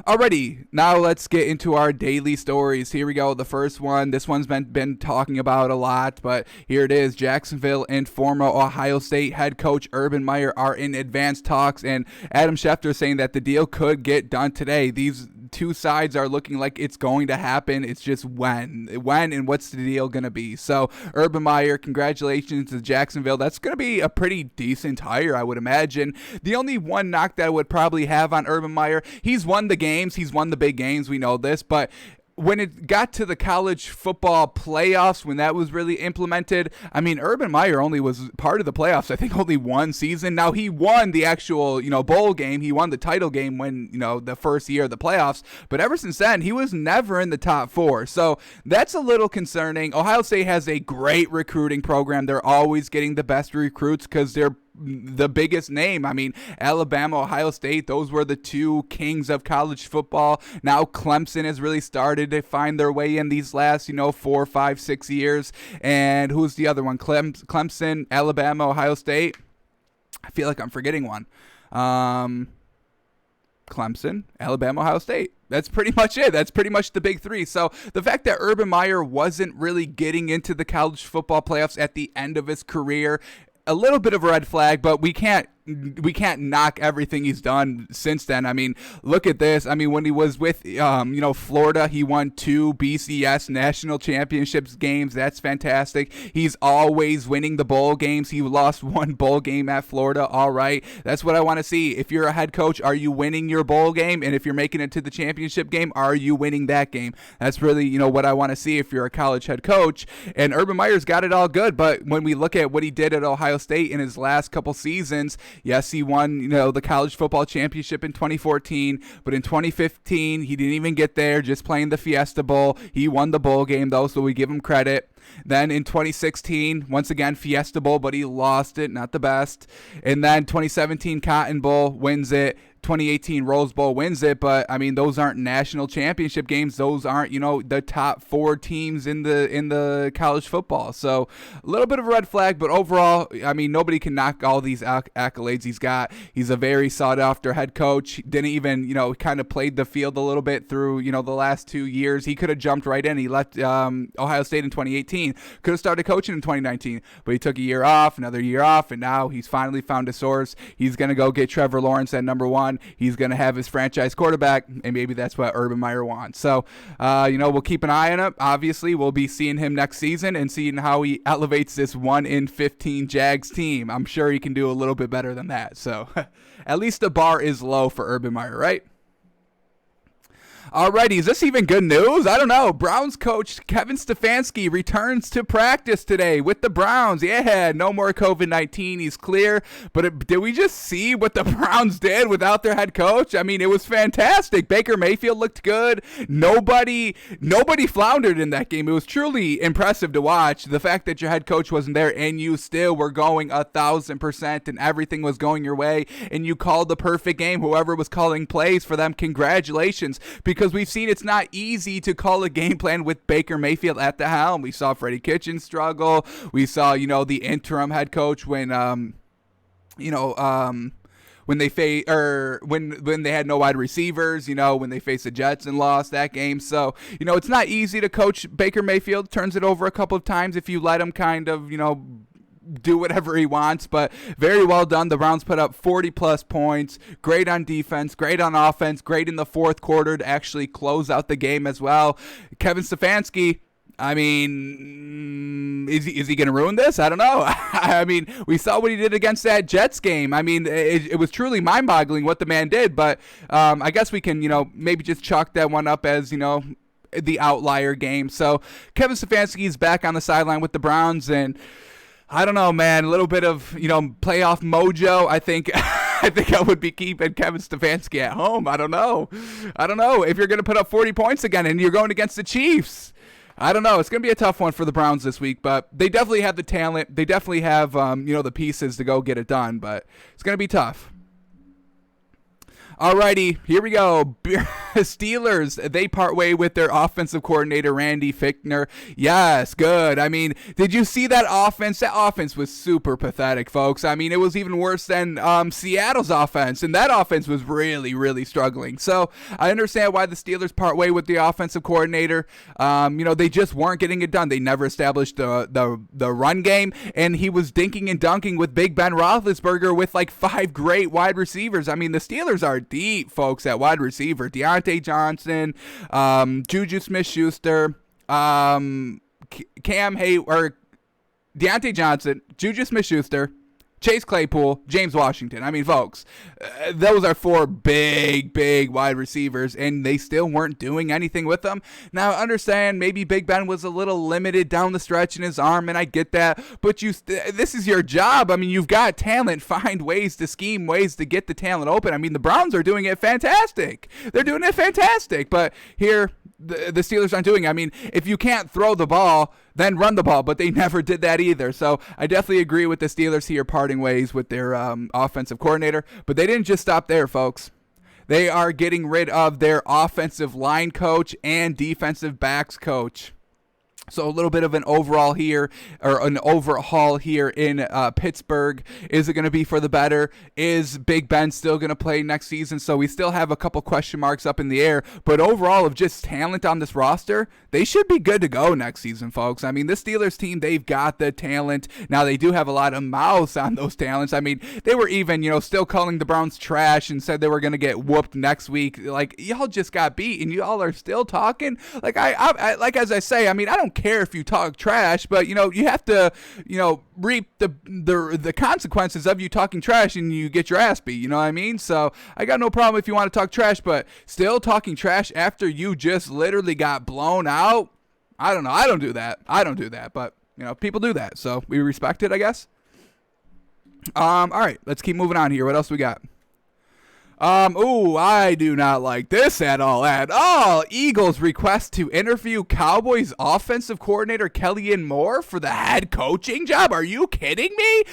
Alrighty, now let's get into our daily stories. Here we go. The first one, this one's been talking about a lot, but here it is. Jacksonville and former Ohio State head coach Urban Meyer are in advanced talks, and Adam Schefter saying that the deal could get done today. These two sides are looking like it's going to happen. It's just when and what's the deal going to be. So Urban Meyer, congratulations to Jacksonville. That's going to be a pretty decent hire, I would imagine. The only one knock that I would probably have on Urban Meyer, he's won the games, he's won the big games, we know this, but when it got to the college football playoffs, when that was really implemented, I mean, Urban Meyer only was part of the playoffs, I think only one season. Now, he won the actual, bowl game. He won the title game when, the first year of the playoffs. But ever since then, he was never in the top four. So that's a little concerning. Ohio State has a great recruiting program. They're always getting the best recruits because they're the biggest name. I mean, Alabama, Ohio State, those were the two kings of college football. Now Clemson has really started to find their way in these last, 4, 5, 6 years. And who's the other one? Clemson, Alabama, Ohio State. I feel like I'm forgetting one. Clemson, Alabama, Ohio State. That's pretty much it. That's pretty much the big three. So the fact that Urban Meyer wasn't really getting into the college football playoffs at the end of his career, a little bit of a red flag, but we can't knock everything he's done since then. I mean, look at this. I mean, when he was with, Florida, he won 2 BCS national championships games. That's fantastic. He's always winning the bowl games. He lost 1 bowl game at Florida. All right. That's what I want to see. If you're a head coach, are you winning your bowl game? And if you're making it to the championship game, are you winning that game? That's really, what I want to see if you're a college head coach. And Urban Meyer's got it all good. But when we look at what he did at Ohio State in his last couple seasons, yes, he won, the college football championship in 2014, but in 2015, he didn't even get there, just playing the Fiesta Bowl. He won the bowl game, though, so we give him credit. Then in 2016, once again, Fiesta Bowl, but he lost it, not the best. And then 2017 Cotton Bowl, wins it. 2018 Rose Bowl, wins it, but I mean, those aren't national championship games. Those aren't, the top 4 teams in the college football. So a little bit of a red flag, but overall, I mean, nobody can knock all these accolades he's got. He's a very sought after head coach. Didn't even, kind of played the field a little bit through, the last 2 years. He could have jumped right in. He left Ohio State in 2018. Could have started coaching in 2019, but he took a year off, another year off, and now he's finally found a source. He's going to go get Trevor Lawrence at number 1. He's going to have his franchise quarterback, and maybe that's what Urban Meyer wants. So, we'll keep an eye on it. Obviously, we'll be seeing him next season and seeing how he elevates this 1-in-15 Jags team. I'm sure he can do a little bit better than that. So, at least the bar is low for Urban Meyer, right? Alrighty, is this even good news? I don't know. Browns coach Kevin Stefanski returns to practice today with the Browns. Yeah, no more COVID-19. He's clear. But did we just see what the Browns did without their head coach? I mean, it was fantastic. Baker Mayfield looked good. Nobody floundered in that game. It was truly impressive to watch. The fact that your head coach wasn't there and you still were going 1,000% and everything was going your way and you called the perfect game. Whoever was calling plays for them, congratulations. Because we've seen it's not easy to call a game plan with Baker Mayfield at the helm. We saw Freddie Kitchens struggle. We saw, the interim head coach when when they had no wide receivers, when they faced the Jets and lost that game. So, it's not easy to coach Baker Mayfield. Turns it over a couple of times if you let him kind of, do whatever he wants, but very well done. The Browns put up 40-plus points. Great on defense, great on offense, great in the fourth quarter to actually close out the game as well. Kevin Stefanski, I mean, is he going to ruin this? I don't know. I mean, we saw what he did against that Jets game. I mean, it was truly mind-boggling what the man did, but I guess we can, maybe just chalk that one up as, the outlier game. So Kevin Stefanski is back on the sideline with the Browns, and I don't know, man. A little bit of, playoff mojo. I think I would be keeping Kevin Stefanski at home. I don't know. If you're going to put up 40 points again and you're going against the Chiefs, I don't know. It's going to be a tough one for the Browns this week, but they definitely have the talent. They definitely have, the pieces to go get it done, but it's going to be tough. Alrighty, here we go. Steelers, they part way with their offensive coordinator, Randy Fichtner. Yes, good. I mean, did you see that offense? That offense was super pathetic, folks. I mean, it was even worse than Seattle's offense, and that offense was really, really struggling. So I understand why the Steelers part way with the offensive coordinator. They just weren't getting it done. They never established the run game, and he was dinking and dunking with Big Ben Roethlisberger with like 5 great wide receivers. I mean, the Steelers are deep, folks, at wide receiver. Deontay Johnson, Juju Smith-Schuster, Cam Hayward, Deontay Johnson, Juju Smith-Schuster, Chase Claypool, James Washington. I mean, folks, those are 4 big wide receivers, and they still weren't doing anything with them. Now, I understand maybe Big Ben was a little limited down the stretch in his arm, and I get that, but this is your job. I mean, you've got talent. Find ways to scheme, ways to get the talent open. I mean, the Browns are doing it fantastic. They're doing it fantastic, but here, the Steelers aren't doing it. I mean, if you can't throw the ball, then run the ball, but they never did that either. So I definitely agree with the Steelers here parting ways with their offensive coordinator, but they didn't just stop there, folks. They are getting rid of their offensive line coach and defensive backs coach. So a little bit of an overhaul here in Pittsburgh. Is it going to be for the better? Is Big Ben still going to play next season? So we still have a couple question marks up in the air. But overall, of just talent on this roster, they should be good to go next season, folks. I mean, this Steelers team, they've got the talent. Now, they do have a lot of mouths on those talents. I mean, they were even, still calling the Browns trash and said they were going to get whooped next week. Like, y'all just got beat, and y'all are still talking? Like, as I say, I mean, I don't care if you talk trash, but you have to reap the consequences of you talking trash, and you get your ass beat. You know what I mean? So I got no problem if you want to talk trash, but still talking trash after you just literally got blown out. I don't know. I don't do that, but people do that, so we respect it, I guess. All right, let's keep moving on here. What else we got? I do not like this at all. Eagles request to interview Cowboys offensive coordinator Kellen Moore for the head coaching job. Are you kidding me?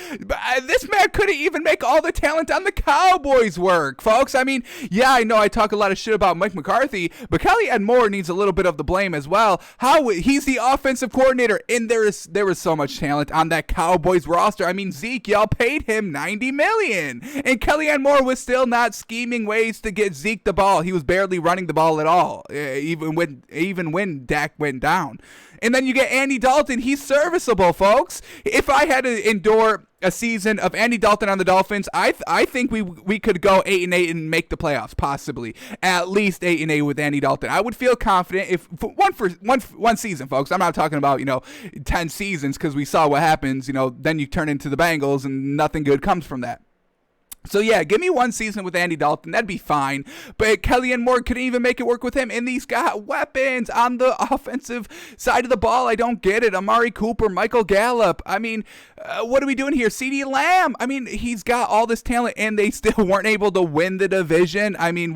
This man couldn't even make all the talent on the Cowboys work, folks. I mean, yeah, I know I talk a lot of shit about Mike McCarthy, but Kellen Moore needs a little bit of the blame as well. He's the offensive coordinator, and there was so much talent on that Cowboys roster. I mean, Zeke, y'all paid him $90 million, and Kellen Moore was still not scheming ways to get Zeke the ball. He was barely running the ball at all, even when Dak went down. And then you get Andy Dalton. He's serviceable, folks. If I had to endure a season of Andy Dalton on the Dolphins, I think we could go 8-8 and make the playoffs, possibly at least 8-8 with Andy Dalton. I would feel confident if one season, folks. I'm not talking about 10 seasons, because we saw what happens. Then you turn into the Bengals and nothing good comes from that. So, yeah, give me one season with Andy Dalton. That'd be fine. But Kellen Moore couldn't even make it work with him. And he's got weapons on the offensive side of the ball. I don't get it. Amari Cooper, Michael Gallup. I mean, what are we doing here? CeeDee Lamb. I mean, he's got all this talent, and they still weren't able to win the division. I mean,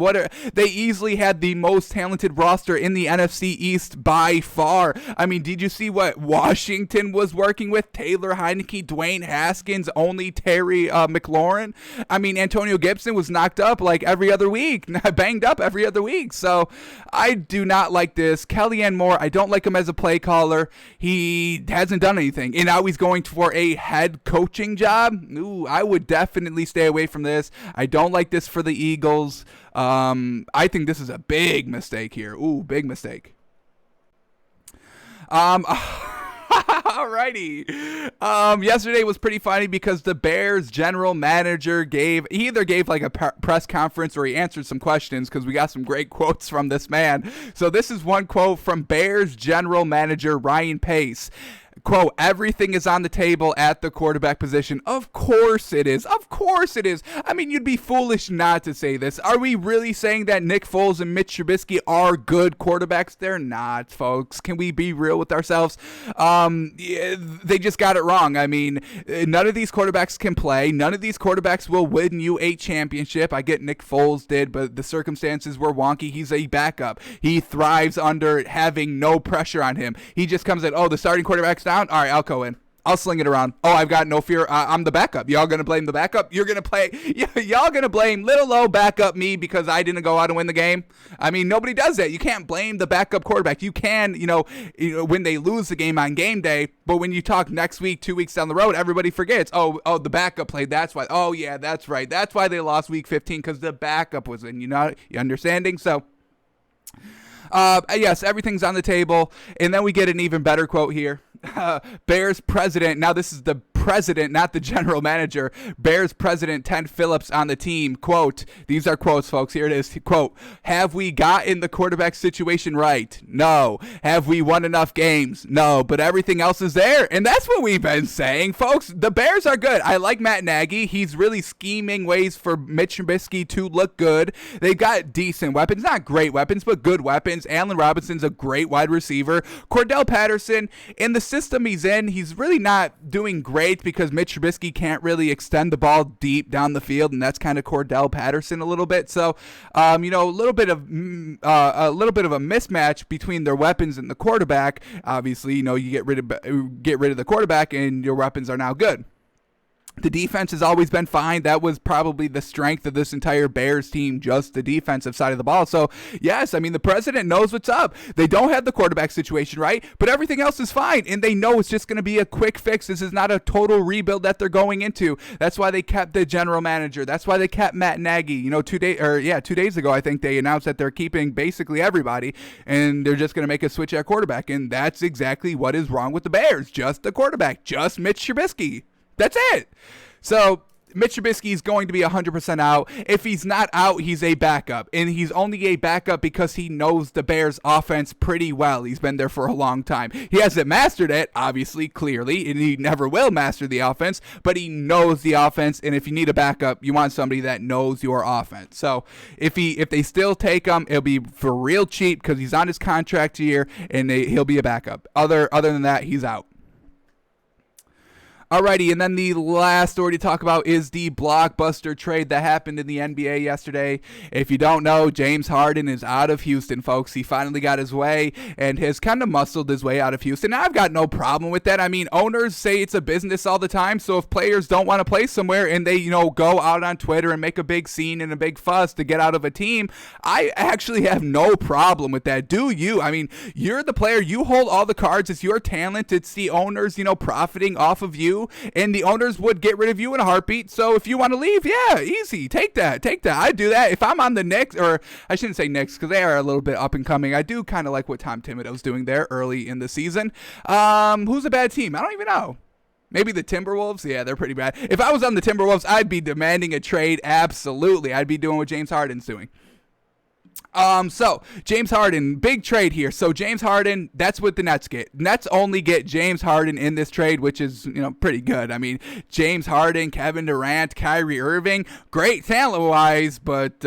they easily had the most talented roster in the NFC East by far. I mean, did you see what Washington was working with? Taylor Heineke, Dwayne Haskins, only Terry McLaurin. I mean, Antonio Gibson was knocked up like every other week, banged up every other week. So I do not like this. Kellen Moore, I don't like him as a play caller. He hasn't done anything. And now he's going for a head coaching job. I would definitely stay away from this. I don't like this for the Eagles. I think this is a big mistake here. Big mistake. Alrighty. Yesterday was pretty funny because the Bears general manager either gave like a press conference or he answered some questions, because we got some great quotes from this man. So this is one quote from Bears general manager Ryan Pace. Quote, everything is on the table at the quarterback position. Of course it is. Of course it is. I mean, you'd be foolish not to say this. Are we really saying that Nick Foles and Mitch Trubisky are good quarterbacks? They're not, folks. Can we be real with ourselves? They just got it wrong. I mean, none of these quarterbacks can play. None of these quarterbacks will win you a championship. I get Nick Foles did, but the circumstances were wonky. He's a backup. He thrives under having no pressure on him. He just comes in, the starting quarterback's down. All right, I'll go in. I'll sling it around. Oh, I've got no fear. I'm the backup. Y'all going to blame the backup? You're going to play. Y'all going to blame little old backup me because I didn't go out and win the game? I mean, nobody does that. You can't blame the backup quarterback. You can, when they lose the game on game day, but when you talk next week, 2 weeks down the road, everybody forgets. Oh, the backup played. That's why. Oh, yeah, that's right. That's why they lost week 15 because the backup was in. You understanding? So. Yes, everything's on the table. And then we get an even better quote here. Bears president, now this is the president, not the general manager. Bears president Ted Phillips on the team, quote, these are quotes, folks. Here it is, quote, have we gotten the quarterback situation right? No. Have we won enough games? No. But everything else is there. And that's what we've been saying, folks. The Bears are good. I like Matt Nagy. He's really scheming ways for Mitch Trubisky to look good. They've got decent weapons, not great weapons, but good weapons. Allen Robinson's a great wide receiver. Cordell Patterson, in the system he's in, he's really not doing great because Mitch Trubisky can't really extend the ball deep down the field, and that's kind of Cordell Patterson a little bit. So, a little bit of a mismatch between their weapons and the quarterback. Obviously, you get rid of the quarterback, and your weapons are now good. The defense has always been fine. That was probably the strength of this entire Bears team, just the defensive side of the ball. So, yes, I mean, the president knows what's up. They don't have the quarterback situation right, but everything else is fine, and they know it's just going to be a quick fix. This is not a total rebuild that they're going into. That's why they kept the general manager. That's why they kept Matt Nagy. 2 days ago, I think they announced that they're keeping basically everybody, and they're just going to make a switch at quarterback, and that's exactly what is wrong with the Bears. Just the quarterback. Just Mitch Trubisky. That's it. So Mitch Trubisky is going to be 100% out. If he's not out, he's a backup. And he's only a backup because he knows the Bears offense pretty well. He's been there for a long time. He hasn't mastered it, obviously, clearly, and he never will master the offense, but he knows the offense, and if you need a backup, you want somebody that knows your offense. So if they still take him, it'll be for real cheap because he's on his contract year, and he'll be a backup. Other than that, he's out. Alrighty, and then the last story to talk about is the blockbuster trade that happened in the NBA yesterday. If you don't know, James Harden is out of Houston, folks. He finally got his way and has kind of muscled his way out of Houston. Now, I've got no problem with that. I mean, owners say it's a business all the time, so if players don't want to play somewhere and they, go out on Twitter and make a big scene and a big fuss to get out of a team, I actually have no problem with that. Do you? I mean, you're the player. You hold all the cards. It's your talent. It's the owners, profiting off of you. And the owners would get rid of you in a heartbeat. So if you want to leave, yeah, easy. Take that. I'd do that. If I'm on the Knicks, or I shouldn't say Knicks because they are a little bit up and coming. I do kind of like what Tom Thibodeau's doing there early in the season. Who's a bad team? I don't even know. Maybe the Timberwolves? Yeah, they're pretty bad. If I was on the Timberwolves, I'd be demanding a trade. Absolutely. I'd be doing what James Harden's doing. So James Harden, big trade here. So James Harden, that's what the Nets get. Nets only get James Harden in this trade, which is, pretty good. I mean, James Harden, Kevin Durant, Kyrie Irving, great talent-wise, but,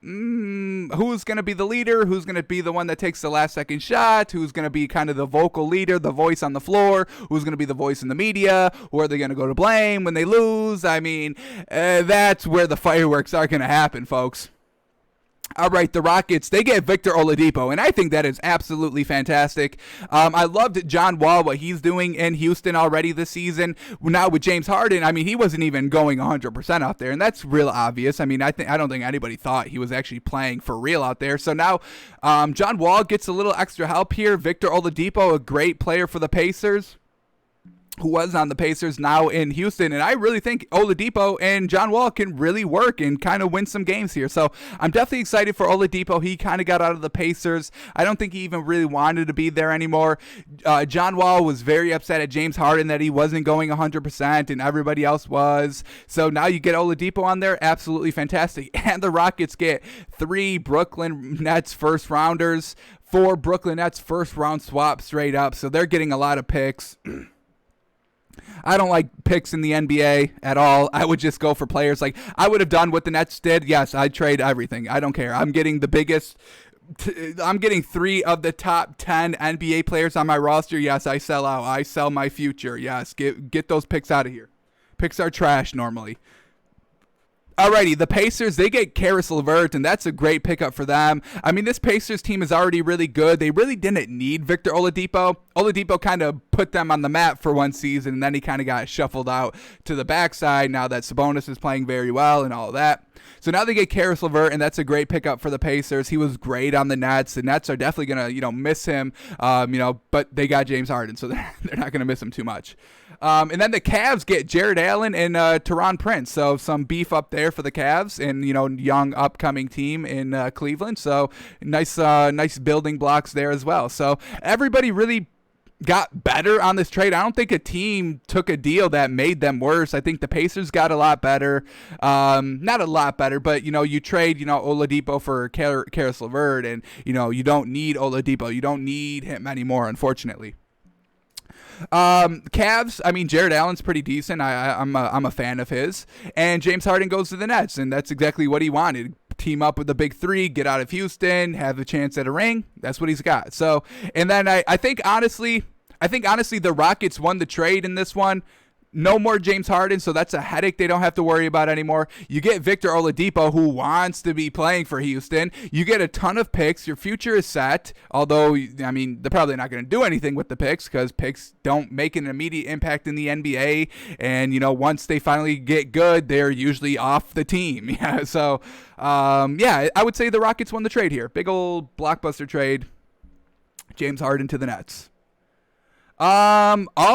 who's going to be the leader? Who's going to be the one that takes the last-second shot? Who's going to be kind of the vocal leader, the voice on the floor? Who's going to be the voice in the media? Who are they going to go to blame when they lose? I mean, that's where the fireworks are going to happen, folks. All right, the Rockets, they get Victor Oladipo, and I think that is absolutely fantastic. I loved John Wall, what he's doing in Houston already this season. Now with James Harden, I mean, he wasn't even going 100% out there, and that's real obvious. I mean, I don't think anybody thought he was actually playing for real out there. So now John Wall gets a little extra help here. Victor Oladipo, a great player for the Pacers, who was on the Pacers, now in Houston. And I really think Oladipo and John Wall can really work and kind of win some games here. So I'm definitely excited for Oladipo. He kind of got out of the Pacers. I don't think he even really wanted to be there anymore. John Wall was very upset at James Harden that he wasn't going 100% and everybody else was. So now you get Oladipo on there. Absolutely fantastic. And the Rockets get 3 Brooklyn Nets first rounders, 4 Brooklyn Nets first round swaps straight up. So they're getting a lot of picks. I don't like picks in the NBA at all. I would just go for players. Like, I would have done what the Nets did. Yes, I'd trade everything. I don't care. I'm getting the biggest. I'm getting 3 of the top 10 NBA players on my roster. Yes, I sell out. I sell my future. Yes, get those picks out of here. Picks are trash normally. Alrighty, the Pacers, they get Karis LeVert, and that's a great pickup for them. I mean, this Pacers team is already really good. They really didn't need Victor Oladipo. Oladipo kind of put them on the map for one season, and then he kind of got shuffled out to the backside now that Sabonis is playing very well and all of that. So now they get Karis LeVert, and that's a great pickup for the Pacers. He was great on the Nets. The Nets are definitely going to, miss him, but they got James Harden, so they're not going to miss him too much. And then the Cavs get Jared Allen and Teron Prince. So some beef up there for the Cavs and, young upcoming team in Cleveland. So nice building blocks there as well. So everybody really got better on this trade. I don't think a team took a deal that made them worse. I think the Pacers got a lot better. Not a lot better, but, you trade, Oladipo for Karis LeVert, and, you don't need Oladipo. You don't need him anymore, unfortunately. Cavs, I mean, Jared Allen's pretty decent. I'm a fan of his. And James Harden goes to the Nets, and that's exactly what he wanted. Team up with the big three, get out of Houston, have a chance at a ring. That's what he's got. So, and then I think honestly, the Rockets won the trade in this one. No more James Harden, so that's a headache they don't have to worry about anymore. You get Victor Oladipo, who wants to be playing for Houston. You get a ton of picks. Your future is set, although, I mean, they're probably not going to do anything with the picks because picks don't make an immediate impact in the NBA. And, once they finally get good, they're usually off the team. Yeah, so, I would say the Rockets won the trade here. Big old blockbuster trade. James Harden to the Nets.